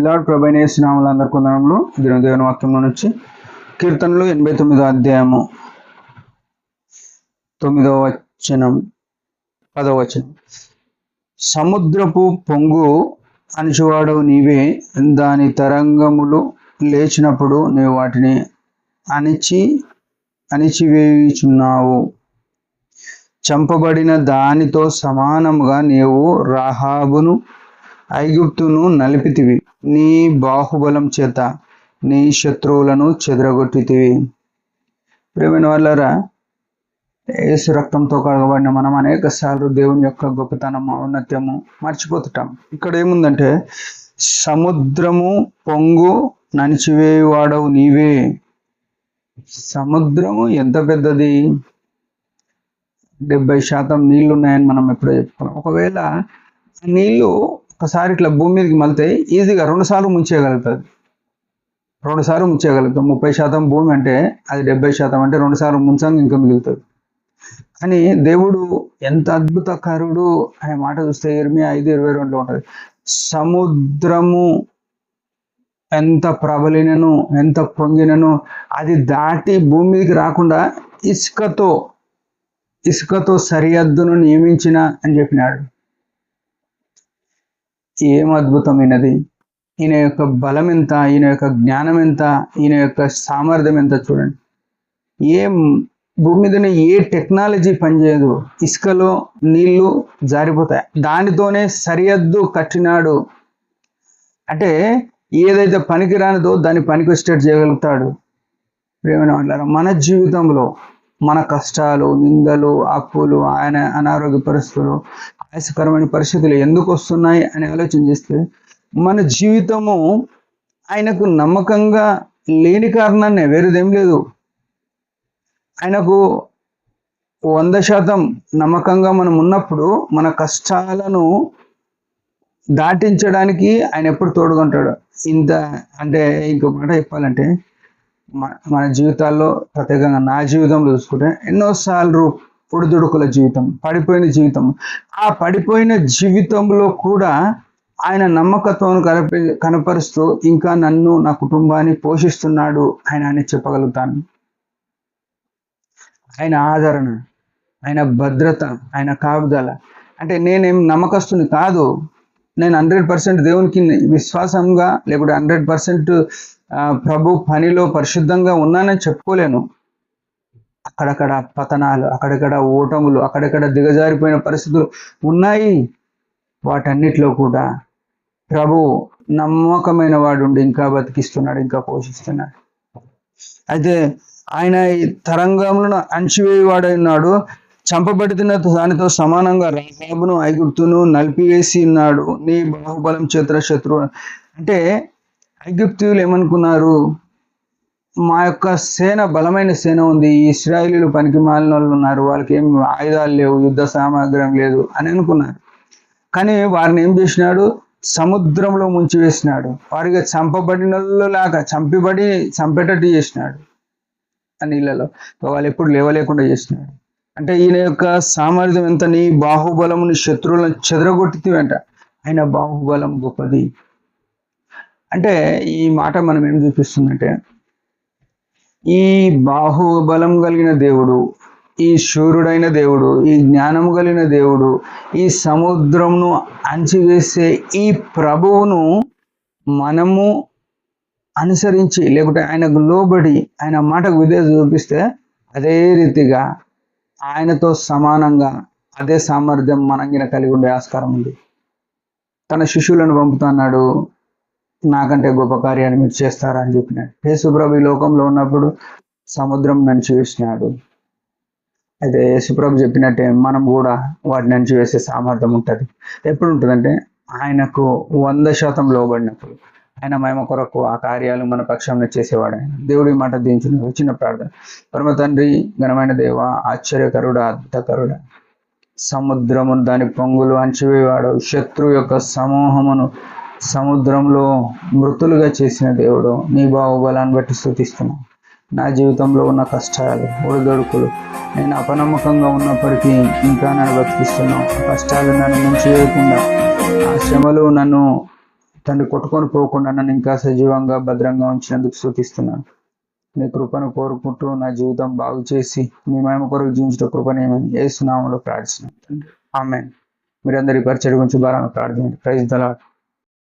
ప్రిలాడ్ ప్రభైన యేసు నామములో అందరికీ వందనములు. దేవుని వాక్యంలో నుంచి కీర్తనలు 89వ అధ్యాయము 9వ వచనం 10వ వచనం. సముద్రపు పొంగు అణిచివాడవు నీవే, దాని తరంగములు లేచినప్పుడు నీవు వాటిని అణిచివేయుచున్నావు. చంపబడిన దానితో సమానముగా నీవు రాహాబును ఐగుప్తును నలిపితివి. నీ బాహుబలం చేత నీ శత్రువులను చెదరగొట్టితివి. ప్రియమైన వాళ్ళారా, యేసు రక్తంతో కడగబడిన మనం అనేక సార్లు దేవుని యొక్క గొప్పతనము ఔన్నత్యము మర్చిపోతుంటాం. ఇక్కడ ఏముందంటే, సముద్రము పొంగు నణిచివేయువాడవు నీవే. సముద్రము ఎంత పెద్దది? 70% నీళ్లు ఉన్నాయని మనం ఎప్పుడో చెప్పుకున్నాం. ఒకవేళ నీళ్లు ఒకసారి ఇట్లా భూమి మీదకి మళ్తే ఈజీగా 2 సార్లు ముంచేయగలుగుతుంది. 2 సార్లు ముంచేయగలుగుతాం. 30% భూమి అంటే అది 70% అంటే 2 సార్లు ముంచంగా ఇంకా మిగులుతుంది. కానీ దేవుడు ఎంత అద్భుతకారుడు అనే మాట చూస్తే ఇర్మియా 5:22లో ఉంటుంది. సముద్రము ఎంత ప్రబలినను ఎంత పొంగినను అది దాటి భూమి మీదకి రాకుండా ఇసుకతో సరిహద్దును నియమించిన అని చెప్పినాడు. ఏం అద్భుతమైనది! ఈయన యొక్క బలం ఎంత, ఈయన యొక్క జ్ఞానం ఎంత, ఈయన యొక్క సామర్థ్యం ఎంత చూడండి. భూమి మీదనే ఏ టెక్నాలజీ పనిచేయదు. ఇసుకలో నీళ్లు జారిపోతాయి, దానితోనే సరిహద్దు కట్టినాడు. అంటే ఏదైతే పనికిరానిదో దాన్ని పనికి వచ్చేటట్టు చేయగలుగుతాడు. ప్రియమైన వాళ్ళారా, మన జీవితంలో మన కష్టాలు, నిందలు, అప్పులు, ఆయన అనారోగ్య పరిస్థితులు, ఆయాసకరమైన పరిస్థితులు ఎందుకు వస్తున్నాయి అని ఆలోచన చేస్తే మన జీవితము ఆయనకు నమ్మకంగా లేని కారణాన్నే, వేరేదేం లేదు. ఆయనకు 100% నమ్మకంగా మనం ఉన్నప్పుడు మన కష్టాలను దాటించడానికి ఆయన ఎప్పుడు తోడుకుంటాడు. అంటే ఇంకో మాట చెప్పాలంటే, మన జీవితాల్లో ప్రత్యేకంగా నా జీవితంలో చూసుకుంటే ఎన్నోసార్లు ఒడిదుడుకుల జీవితం, పడిపోయిన జీవితం. ఆ పడిపోయిన జీవితంలో కూడా ఆయన నమ్మకత్వం కనపరుస్తూ ఇంకా నన్ను, నా కుటుంబాన్ని పోషిస్తున్నాడు ఆయన అని చెప్పగలుగుతాను. ఆయన ఆదరణ, ఆయన భద్రత, ఆయన కాపుదల. అంటే నేనేం నమ్మకస్తుని కాదు. నేను 100% దేవునికి విశ్వాసంగా లేకుంటే 100% ప్రభు పనిలో పరిశుద్ధంగా ఉన్నానని చెప్పుకోలేను. అక్కడక్కడ పతనాలు, అక్కడక్కడ ఓటములు, అక్కడక్కడ దిగజారిపోయిన పరిస్థితులు ఉన్నాయి. వాటన్నిటిలో కూడా ప్రభు నమ్మకమైన వాడు ఉండి ఇంకా బతికిస్తున్నాడు, ఇంకా పోషిస్తున్నాడు. అయితే ఆయన ఈ తరంగములను అణిచివేయవాడైనాడు. చంపబడిన దానితో సమానంగా రాహాబును ఐగుప్తును నలిపివేసి ఉన్నాడు. నీ బాహుబలం చేత శత్రువు. అంటే ఐగుప్తీయులు ఏమనుకున్నారు? మా యొక్క సేన బలమైన సేన ఉంది, ఇశ్రాయేలీలు పనికి మాలిన వాళ్ళు ఉన్నారు, వాళ్ళకి ఏం ఆయుధాలు లేవు, యుద్ధ సామగ్రం లేదు అని అనుకున్నారు. కానీ వారిని ఏం చేసినాడు? సముద్రంలో ముంచివేసినాడు. వారికి చంపబడినలాగా చంపేటట్టు చేసినాడు. ఆ నీళ్ళలో వాళ్ళు ఎప్పుడు లేవలేకుండా చేసినాడు. అంటే ఈయన యొక్క సామర్థ్యం ఎంత! నీ బాహుబలముని శత్రువులను చెదరగొట్టితివంట. ఆయన బాహుబలం గొప్పది. అంటే ఈ మాట మనం ఏం చూపిస్తుందంటే, ఈ బాహుబలం కలిగిన దేవుడు, ఈ శూరుడైన దేవుడు, ఈ జ్ఞానము కలిగిన దేవుడు, ఈ సముద్రమును అణిచివేసే ఈ ప్రభువును మనము అనుసరించి లేకుంటే ఆయనకు లోబడి ఆయన మాటకు విధేయత చూపిస్తే అదే రీతిగా ఆయనతో సమానంగా అదే సామర్థ్యం మనంగిన కలిగి ఉండే ఆస్కారం ఉంది. తన శిష్యులను పంపుతున్నాడు, నాకంటే గొప్ప కార్యాన్ని మీరు చేస్తారా అని చెప్పినాడు. యేసుప్రభు ఈ లోకంలో ఉన్నప్పుడు సముద్రం అణిచివేసినాడు. అయితే యేసుప్రభు చెప్పినట్టే మనం కూడా వాటిని అణిచివేసే సామర్థ్యం ఉంటుంది. ఎప్పుడు ఉంటుందంటే ఆయనకు 100% లోబడినప్పుడు. ఆయన మహిమ కొరకు ఆ కార్యాలు మన పక్షంలో చేసేవాడు ఆయన. దేవుడి మాట దీంచుని వచ్చిన ప్రార్థన. పరమ తండ్రి, ఘనమైన దేవ, ఆశ్చర్యకరుడా, అద్భుతకరుడా, సముద్రమును దాని పొంగులు అణిచివేవాడు, శత్రు యొక్క సమూహమును సముద్రంలో మృతులుగా చేసిన దేవుడు, నీ బాహుబలాన్ని బట్టి స్తుతిస్తున్నాను. నా జీవితంలో ఉన్న కష్టాలు, ఒడిదొడుకులు, నేను అపనమ్మకంగా ఉన్నప్పటికీ ఇంకా నన్ను బతికిస్తున్నావు. కష్టాలు నన్ను ముంచివేయకుండా, ఆ శ్రమలు నన్ను తండ్రి కొట్టుకొని పోకుండా నన్ను ఇంకా సజీవంగా భద్రంగా ఉంచినందుకు స్తుతిస్తున్నాను. నీ కృపను కోరుకుంటూ నా జీవితం బాగు చేసి నీ మహిమ కొరకు జీవించడం కృపనేమని యేసు నామములో ప్రార్థిస్తున్నాను తండ్రి. ఆమేన్. మీరందరి పరిచయం గురించి బాగా ప్రార్థించండి. Praise the lord.